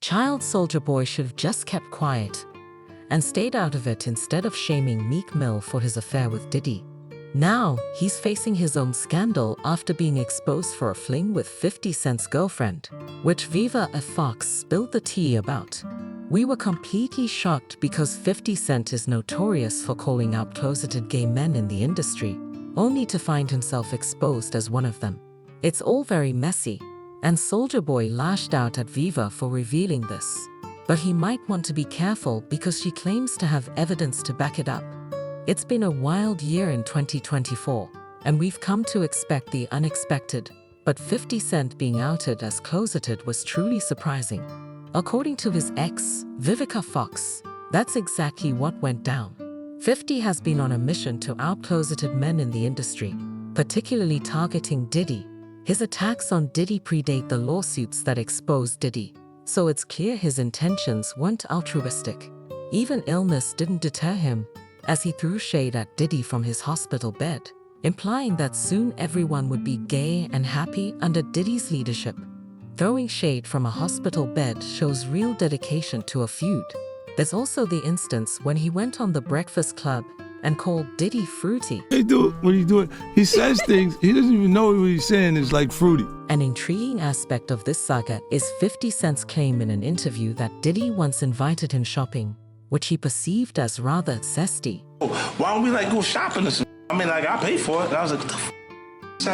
Child Soulja Boy should have just kept quiet and stayed out of it instead of shaming Meek Mill for his affair with Diddy. Now, he's facing his own scandal after being exposed for a fling with 50 Cent's girlfriend, which Viva F. Fox spilled the tea about. We were completely shocked because 50 Cent is notorious for calling out closeted gay men in the industry, only to find himself exposed as one of them. It's all very messy, and Soulja Boy lashed out at Viva for revealing this. But he might want to be careful because she claims to have evidence to back it up. It's been a wild year in 2024, and we've come to expect the unexpected, but 50 Cent being outed as closeted was truly surprising. According to his ex, Vivica Fox, that's exactly what went down. 50 has been on a mission to out closeted men in the industry, particularly targeting Diddy. His attacks on Diddy predate the lawsuits that exposed Diddy, so it's clear his intentions weren't altruistic. Even illness didn't deter him, as he threw shade at Diddy from his hospital bed, implying that soon everyone would be gay and happy under Diddy's leadership. Throwing shade from a hospital bed shows real dedication to a feud. There's also the instance when he went on The Breakfast Club and called Diddy fruity. Hey dude, what are you doing? He says things, he doesn't even know what he's saying is like fruity. An intriguing aspect of this saga is 50 Cent's claim in an interview that Diddy once invited him shopping, which he perceived as rather zesty. Why don't we go shopping or something? I mean, I pay for it. And I was like, what the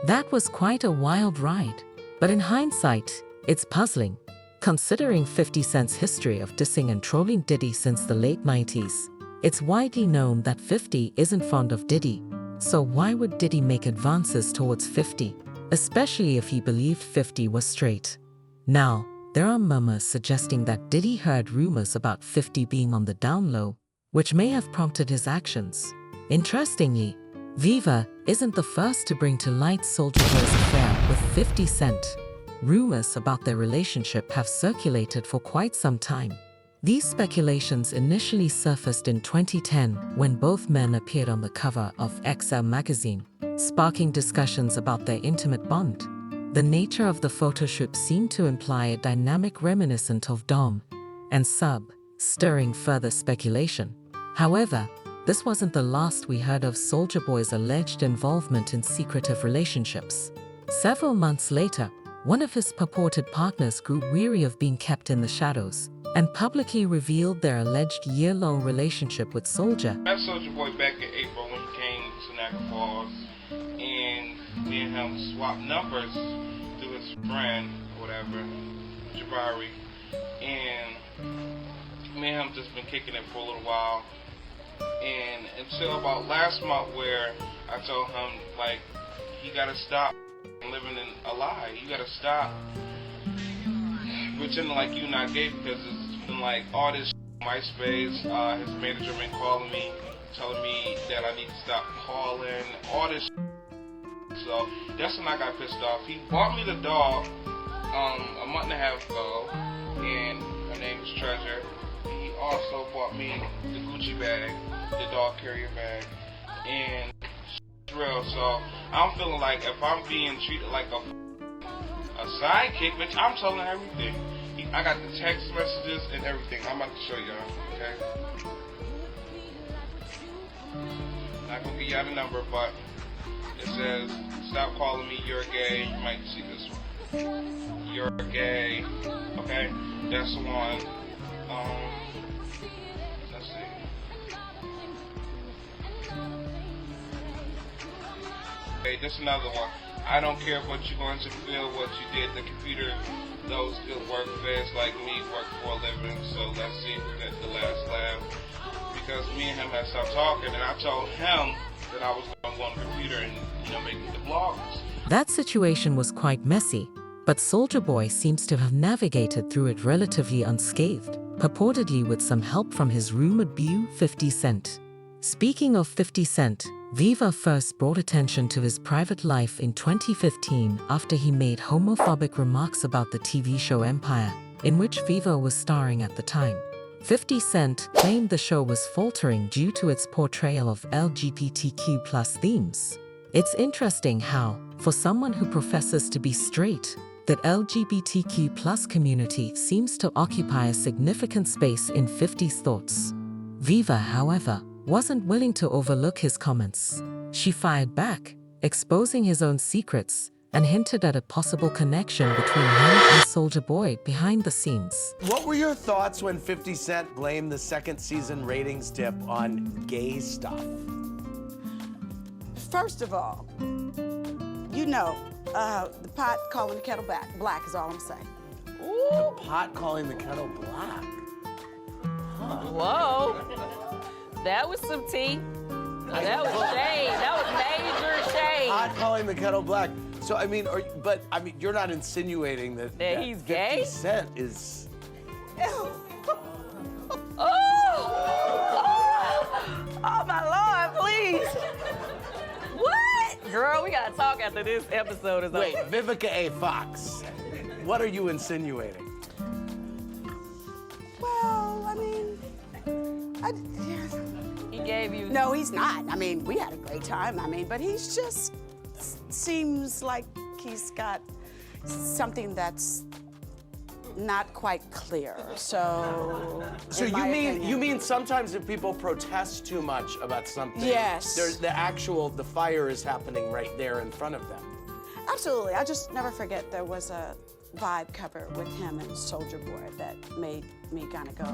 That was quite a wild ride. But in hindsight, it's puzzling, considering 50 Cent's history of dissing and trolling Diddy since the late 90s. It's widely known that 50 isn't fond of Diddy, so why would Diddy make advances towards 50, especially if he believed 50 was straight? Now, there are murmurs suggesting that Diddy heard rumors about 50 being on the down low, which may have prompted his actions. Interestingly, Viva isn't the first to bring to light Soulja Boy's affair with 50 Cent. Rumors about their relationship have circulated for quite some time. These speculations initially surfaced in 2010 when both men appeared on the cover of XL magazine, sparking discussions about their intimate bond. The nature of the photoshoot seemed to imply a dynamic reminiscent of Dom and Sub, stirring further speculation. However, this wasn't the last we heard of Soulja Boy's alleged involvement in secretive relationships. Several months later, one of his purported partners grew weary of being kept in the shadows and publicly revealed their alleged year-long relationship with Soulja. I met Soulja Boy back in April when he came to Niagara Falls, and me and him swapped numbers through his friend, or whatever, Jabari, and me and him just been kicking it for a little while, and until about last month where I told him, he gotta stop living in a lie. You gotta stop pretending like you're not gay, because it's been all this MySpace. His manager been calling me, telling me that I need to stop calling, all this. So that's when I got pissed off. He bought me the dog a month and a half ago, and her name is Treasure. He also bought me the Gucci bag, the dog carrier bag, and real. So I'm feeling like if I'm being treated like a sidekick, bitch, I'm telling everything. I got the text messages and everything. I'm about to show y'all, okay? Not gonna give y'all the number, but it says, stop calling me, you're gay. You might see this one. You're gay, okay? That's the one. Let's see. Okay, this is another one. I don't care what you're going to feel, what you did. The computer, those good work fast like me, work for a living. So let's see who gets the last laugh. Because me and him had stopped talking, and I told him that I was going to go on the computer and, make the blogs. That situation was quite messy, but Soulja Boy seems to have navigated through it relatively unscathed, purportedly with some help from his rumored beau 50 Cent. Speaking of 50 Cent, Viva first brought attention to his private life in 2015 after he made homophobic remarks about the TV show Empire, in which Viva was starring at the time. 50 Cent claimed the show was faltering due to its portrayal of LGBTQ+ themes. It's interesting how, for someone who professes to be straight, that LGBTQ plus community seems to occupy a significant space in 50's thoughts. Viva, however, wasn't willing to overlook his comments. She fired back, exposing his own secrets, and hinted at a possible connection between him and Soulja Boy behind the scenes. What were your thoughts when 50 Cent blamed the second season ratings dip on gay stuff? First of all, you know, the pot calling the kettle black is all I'm saying. The pot calling the kettle black. Whoa. That was some tea. That was shade. That was major shade. Pot calling the kettle black. So, I mean, you're not insinuating that he's 50 gay? Cent is... Oh my Lord, please. What? Girl, we gotta talk after this episode is over. Wait, Vivica A. Fox, what are you insinuating? Well, I mean, He gave you... no, he's not. I mean, we had a great time. I mean, but he's just seems like he's got something that's not quite clear. So you mean sometimes if people protest too much about something, yes, the fire is happening right there in front of them. Absolutely. I just never forget there was a Vibe cover with him and Soulja Boy that made me kind of go,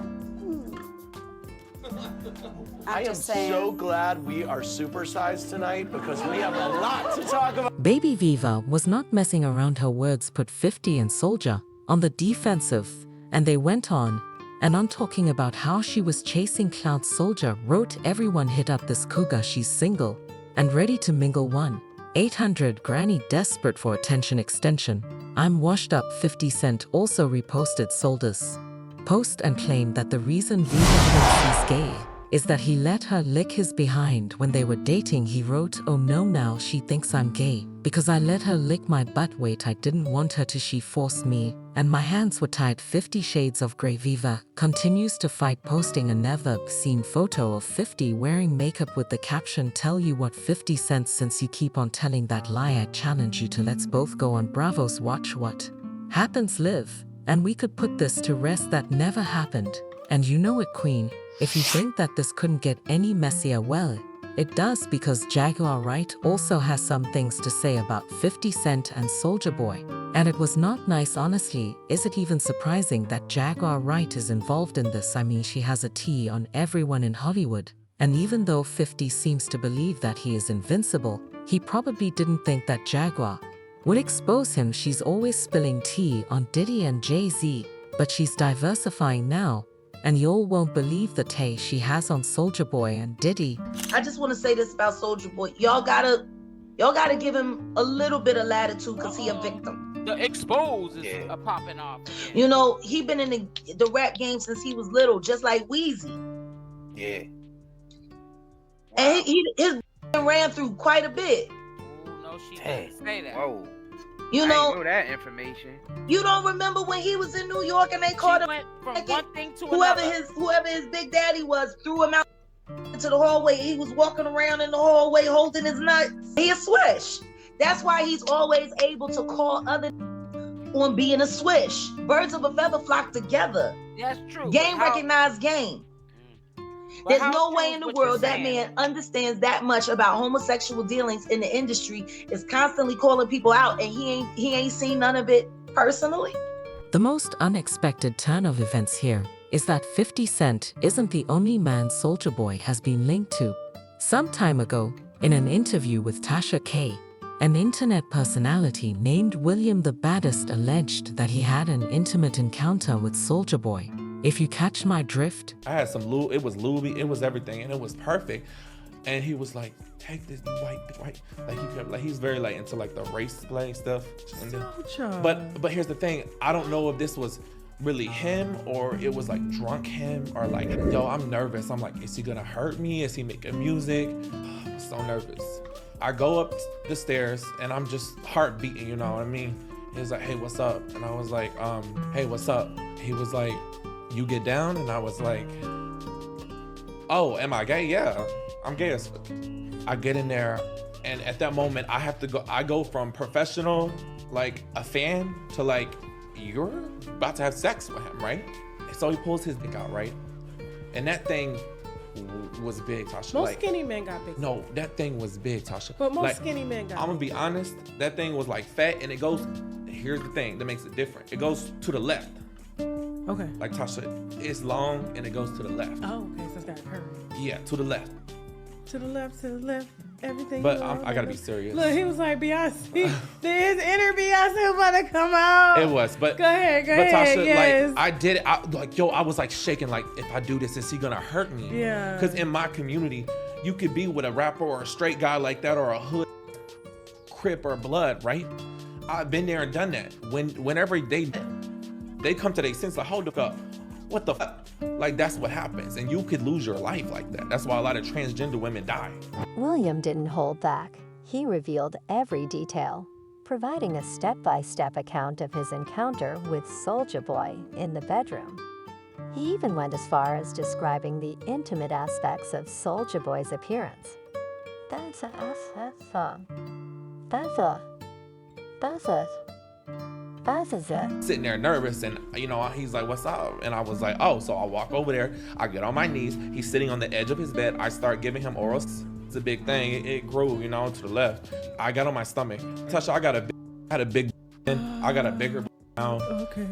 I am so glad we are supersized tonight because we have a lot to talk about. Baby Viva was not messing around. Her words put 50 and Soulja on the defensive, and they went on and on talking about how she was chasing clout. Soulja wrote, "Everyone hit up this cougar, she's single and ready to mingle 1-800 granny desperate for attention extension. I'm washed up." 50 Cent also reposted Soulja's post and claimed that the reason Viva thinks he's gay is that he let her lick his behind when they were dating. He wrote, "Oh no, now she thinks I'm gay because I let her lick my butt. Wait, I didn't want her to, she forced me, and my hands were tied." 50 Shades of Grey. Viva continues to fight, posting a never-seen photo of 50 wearing makeup with the caption, "Tell you what, 50 Cent, since you keep on telling that lie, I challenge you to let's both go on Bravo's Watch What Happens Live, and we could put this to rest. That never happened. And you know it, Queen. If you think that this couldn't get any messier, well, it does, because Jaguar Wright also has some things to say about 50 Cent and Soulja Boy. And it was not nice, honestly. Is it even surprising that Jaguar Wright is involved in this? I mean, she has a tea on everyone in Hollywood. And even though 50 seems to believe that he is invincible, he probably didn't think that Jaguar would expose him. She's always spilling tea on Diddy and Jay-Z, but she's diversifying now. And y'all won't believe the tea she has on Soulja Boy and Diddy. I just want to say this about Soulja Boy. Y'all gotta give him a little bit of latitude because he a victim. The expose is popping off. You know, he been in the rap game since he was little, just like Weezy. Yeah. And his ran through quite a bit. Oh, no, she didn't say that. Whoa. You I know didn't know that information. You don't remember when he was in New York and they called him from one thing to whoever another. his big daddy was threw him out into the hallway. He was walking around in the hallway holding his nuts. He a swish. That's why he's always able to call other on being a swish. Birds of a feather flock together. That's true. Game recognized game. There's no way in the world that man understands that much about homosexual dealings in the industry, is constantly calling people out, and he ain't seen none of it personally. The most unexpected turn of events here is that 50 Cent isn't the only man Soulja Boy has been linked to. Some time ago, in an interview with Tasha K, an internet personality named William the Baddest alleged that he had an intimate encounter with Soulja Boy. If you catch my drift. I had some lube, it was lubey, it was everything, and it was perfect. And he was like, take this white, like he kept, like he's very like into like the race play stuff. And then, but here's the thing, I don't know if this was really him or it was like drunk him or like, yo, I'm nervous. I'm like, is he gonna hurt me? Is he making music? I'm so nervous. I go up the stairs and I'm just heart beating, you know what I mean? He was like, hey, what's up? And I was like, hey, what's up? He was like, you get down? And I was like, oh, am I gay? Yeah, I'm gay as fuck. I get in there, and at that moment, I go from professional like a fan to like, you're about to have sex with him, right? So he pulls his dick out, right? And that thing was big, Tasha. Most like, skinny men got big. No, that thing was big, Tasha. But most like, skinny men got I'm gonna big. be honest, that thing was like fat, and it goes, here's the thing that makes it different. It goes to the left. Okay. Like Tasha, it's long and it goes to the left. Oh, okay, so it's got a curve. Yeah, to the left. To the left, everything. But I gotta be serious. Look, he was like Beyonce. His inner Beyonce about to come out. It was, but go ahead, but Tasha, yes. like I did it. I was like shaking. Like, if I do this, is he gonna hurt me? Yeah. Because in my community, you could be with a rapper or a straight guy like that, or a hood Crip or blood, right? I've been there and done that. Whenever they come to their sense, like, hold the fuck, what the fuck? Like, that's what happens, and you could lose your life like that. That's why a lot of transgender women die. William didn't hold back. He revealed every detail, providing a step-by-step account of his encounter with Soulja Boy in the bedroom. He even went as far as describing the intimate aspects of Soulja Boy's appearance. That's it. Sitting there nervous, and he's like, what's up? And I was like, oh. So I walk over there, I get on my knees, he's sitting on the edge of his bed, I start giving him oral. It's a big thing, it grew, to the left. I got on my stomach. Tasha, I got a big, I got a bigger now. Okay.